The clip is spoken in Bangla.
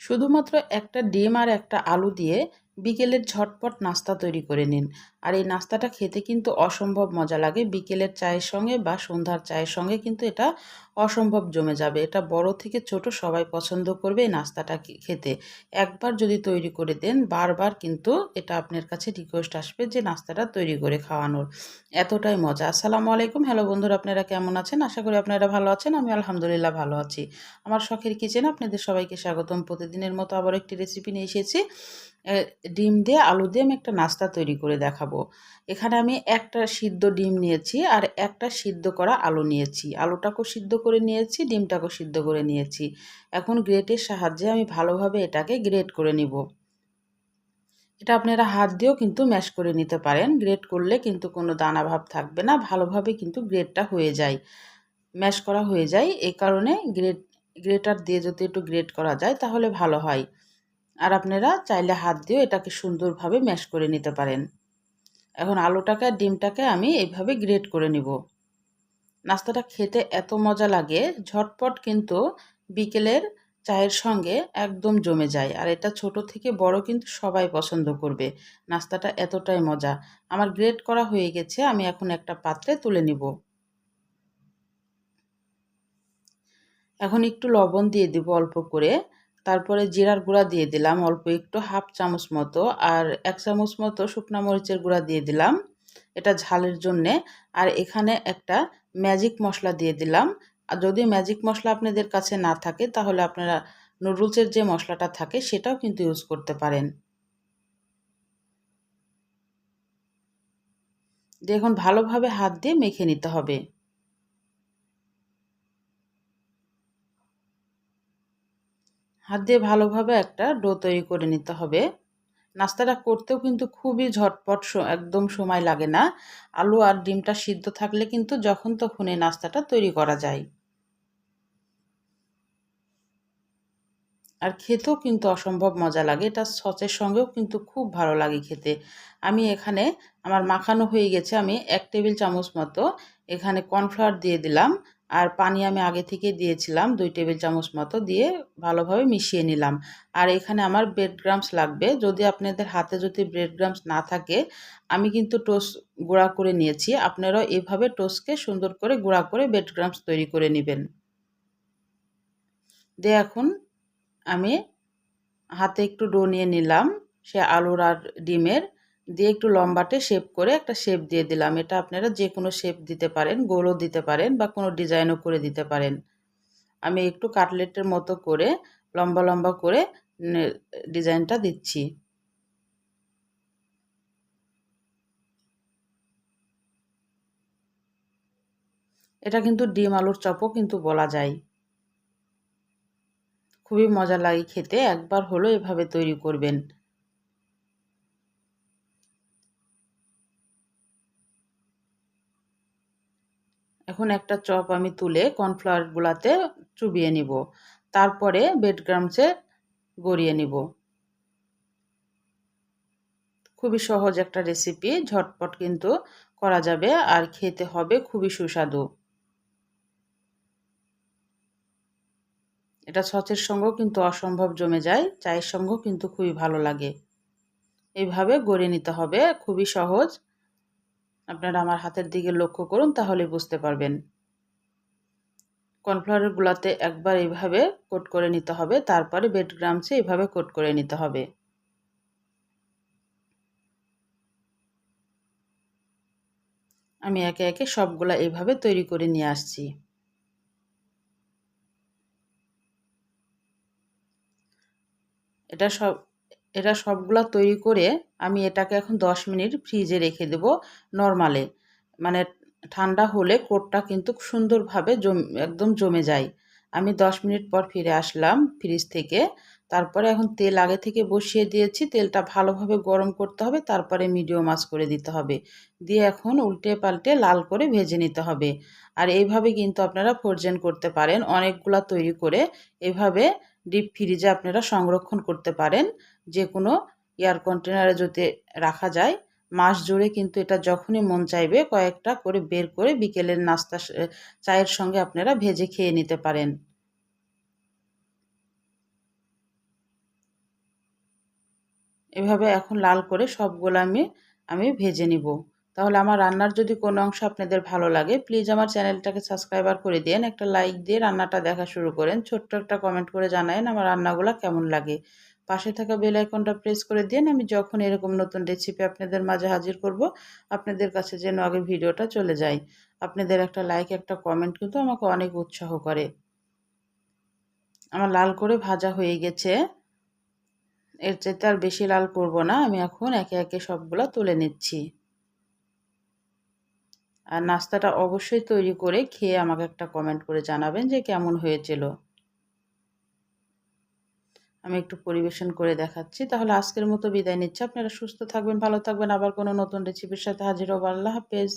শুধুমাত্র একটা ডিম আর একটা আলু দিয়ে বিকেলের ঝটপট নাস্তা তৈরি করে নিন। আর এই নাস্তাটা খেতে কিন্তু অসম্ভব মজা লাগে। বিকেলের চায়ের সঙ্গে বা সন্ধ্যার চায়ের সঙ্গে কিন্তু এটা অসম্ভব জমে যাবে। এটা বড় থেকে ছোট সবাই পছন্দ করবে এই নাস্তাটা খেতে। একবার যদি তৈরি করে দেন বারবার কিন্তু এটা আপনার কাছে রিকোয়েস্ট আসবে যে নাস্তাটা তৈরি করে খাওয়ানোর। এতটাই মজা। আসসালামু আলাইকুম। হ্যালো বন্ধুরা, আপনারা কেমন আছেন? আশা করি আপনারা ভালো আছেন। আমি আলহামদুলিল্লাহ ভালো আছি। আমার শখের কিচেনে আপনাদের সবাইকে স্বাগতম। প্রতিদিনের মতো আবার একটি রেসিপি নিয়ে এসেছি। এ ডিম দিয়ে আলু দিয়ে আমি একটা নাস্তা তৈরি করে দেখাবো। এখানে আমি একটা সিদ্ধ ডিম নিয়েছি আর একটা সিদ্ধ করা আলু নিয়েছি। আলুটাকেও সিদ্ধ করে নিয়েছি, ডিমটাকেও সিদ্ধ করে নিয়েছি। এখন গ্রেটের সাহায্যে আমি ভালোভাবে এটাকে গ্রেট করে নিব। এটা আপনারা হাত দিয়েও কিন্তু ম্যাশ করে নিতে পারেন। গ্রেট করলে কিন্তু কোনো দানা ভাব থাকবে না। ভালোভাবে কিন্তু গ্রেটটা হয়ে যায়। ম্যাশ করা হয়ে যায়। এই কারণে গ্রেটার দিয়ে যদি একটু গ্রেট করা যায় তাহলে ভালো হয়। আর আপনারা চাইলে হাত দিয়েও এটাকে সুন্দরভাবে ম্যাশ করে নিতে পারেন। এখন আলুটাকে আর ডিমটাকে আমি এইভাবে গ্রেট করে নিব। নাস্তাটা খেতে এত মজা লাগে, ঝটপট কিন্তু বিকেলের চায়ের সঙ্গে একদম জমে যায়। আর এটা ছোট থেকে বড় কিন্তু সবাই পছন্দ করবে। নাস্তাটা এতটাই মজা। আমার গ্রেট করা হয়ে গেছে, আমি এখন একটা পাত্রে তুলে নিব। এখন একটু লবণ দিয়ে দিব অল্প করে। তারপরে জিরার গুঁড়া দিয়ে দিলাম অল্প একটু, হাফ চামচ মতো। আর 1 চামচ মতো শুকনা মরিচের গুঁড়া দিয়ে দিলাম, এটা ঝালের জন্যে। আর এখানে একটা ম্যাজিক মশলা দিয়ে দিলাম। আর যদি ম্যাজিক মশলা আপনাদের কাছে না থাকে তাহলে আপনারা নুডলসের যে মশলাটা থাকে সেটাও কিন্তু ইউজ করতে পারেন। দেখুন ভালোভাবে হাত দিয়ে মেখে নিতে হবে। হাত দিয়ে ভালোভাবে একটা ডো তৈরি করে নিতে হবে। নাস্তাটা করতেও কিন্তু খুবই ঝটপট, একদম সময় লাগে না। আলু আর ডিমটা সিদ্ধ থাকলে কিন্তু যখন তখন এই নাস্তাটা তৈরি করা যায়। আর খেতেও কিন্তু অসম্ভব মজা লাগে। এটা সসের সঙ্গেও কিন্তু খুব ভালো লাগে খেতে। আমি এখানে আমার মাখানো হয়ে গেছে। আমি 1 টেবিল চামচ মতো এখানে কর্নফ্লাওয়ার দিয়ে দিলাম। আর পানি আমি আগে থেকে দিয়েছিলাম 2 টেবিল চামচ মতো, দিয়ে ভালোভাবে মিশিয়ে নিলাম। আর এখানে আমার ব্রেড ক্রাম্বস লাগবে। যদি আপনাদের হাতে যদি ব্রেড ক্রাম্বস না থাকে, আমি কিন্তু টোস্ট গুঁড়া করে নিয়েছি। আপনারাও এভাবে টোস্টকে সুন্দর করে গুঁড়া করে ব্রেড ক্রাম্বস তৈরি করে নিবেন। দিয়ে এখন আমি হাতে একটু ডো নিয়ে নিলাম, সে আলুর আর ডিমের, দিয়ে একটু লম্বাটে শেপ করে একটা শেপ দিয়ে দিলাম। এটা আপনারা যে কোনো শেপ দিতে পারেন, গোলও দিতে পারেন বা কোনো ডিজাইনও করে দিতে পারেন। আমি একটু কাটলেটের মতো করে লম্বা লম্বা করে ডিজাইনটা দিচ্ছি। এটা কিন্তু ডিম আলুর চপও কিন্তু বলা যায়। খুবই মজা লাগে খেতে, একবার হলো এভাবে তৈরি করবেন। এখন একটা চপ আমি তুলে কর্নফ্লাওয়ার গুলাতে চুবিয়ে নিব। তারপরে ব্রেড ক্রাম্বসে গড়িয়ে নিব। খুবই সহজ একটা রেসিপি, ঝটপট কিন্তু করা যাবে আর খেতে হবে খুবই সুস্বাদু। এটা সসের সঙ্গেও কিন্তু অসম্ভব জমে যায়, চায়ের সঙ্গেও কিন্তু খুবই ভালো লাগে। এইভাবে গড়িয়ে নিতে হবে, খুবই সহজ। আপনারা আমার হাতের দিকে লক্ষ্য করুন তাহলে বুঝতে পারবেন। কর্নফ্লাওয়ারের গুলাতে একবার এইভাবে কোট করে নিতে হবে, তারপরে ব্রেড ক্রাম্বসে এইভাবে কোট করে নিতে হবে। আমি একে একে সবগুলা এইভাবে তৈরি করে নিয়ে আসছি। এটা সব এটা সবগুলা তৈরি করে আমি এটাকে এখন 10 মিনিট ফ্রিজে রেখে দেব নরমালে। মানে ঠান্ডা হলে কোটটা কিন্তু সুন্দরভাবে একদম জমে যায়। আমি 10 মিনিট পর ফিরে আসলাম ফ্রিজ থেকে। তারপরে এখন তেল আগে থেকে বসিয়ে দিয়েছি। তেলটা ভালোভাবে গরম করতে হবে, তারপরে মিডিয়াম আঁচ করে দিতে হবে। দিয়ে এখন উল্টে পাল্টে লাল করে ভেজে নিতে হবে। আর এইভাবে কিন্তু আপনারা ফ্রোজেন করতে পারেন। অনেকগুলা তৈরি করে এভাবে ডিপ ফ্রিজে আপনারা সংরক্ষণ করতে পারেন। যে কোনো এয়ার কন্টেনারে যদি রাখা যায়, মাস জুড়ে কিন্তু এটা যখনই মন চাইবে কয়েকটা করে বের করে বিকেলের নাস্তা চায়ের সঙ্গে আপনারা ভেজে খেয়ে নিতে পারেন। এভাবে এখন লাল করে সবগুলো আমি ভেজে নিব। তাহলে আমার রান্নার যদি কোনো অংশ আপনাদের ভালো লাগে প্লিজ আমার চ্যানেলটাকে সাবস্ক্রাইবার করে দিন, একটা লাইক দিয়ে রান্নাটা দেখা শুরু করেন, ছোট্ট একটা কমেন্ট করে জানায়েন আমার রান্নাগুলো কেমন লাগে। পাশে থাকা বেল আইকনটা প্রেস করে দিন, আমি যখন এরকম নতুন রেসিপি আপনাদের মাঝে হাজির করব আপনাদের কাছে যেন আগে ভিডিওটা চলে যায়। আপনাদের একটা লাইক একটা কমেন্ট কিন্তু আমাকে অনেক উৎসাহ করে। আমার লাল করে ভাজা হয়ে গেছে, এর চাইতে আর বেশি লাল করব না। আমি এখন একে একে সবগুলা তুলে নিচ্ছি। আর নাস্তাটা অবশ্যই তৈরি করে খেয়ে আমাকে একটা কমেন্ট করে জানাবেন যে কেমন হয়েছিল। আমি একটু পরিবেশন করে দেখাচ্ছি। তাহলে আজকের মতো বিদায় নিচ্ছি। আপনারা সুস্থ থাকবেন, ভালো থাকবেন। আবার কোনো নতুন রেসিপির সাথে হাজির হব। আল্লাহ হাফেজ।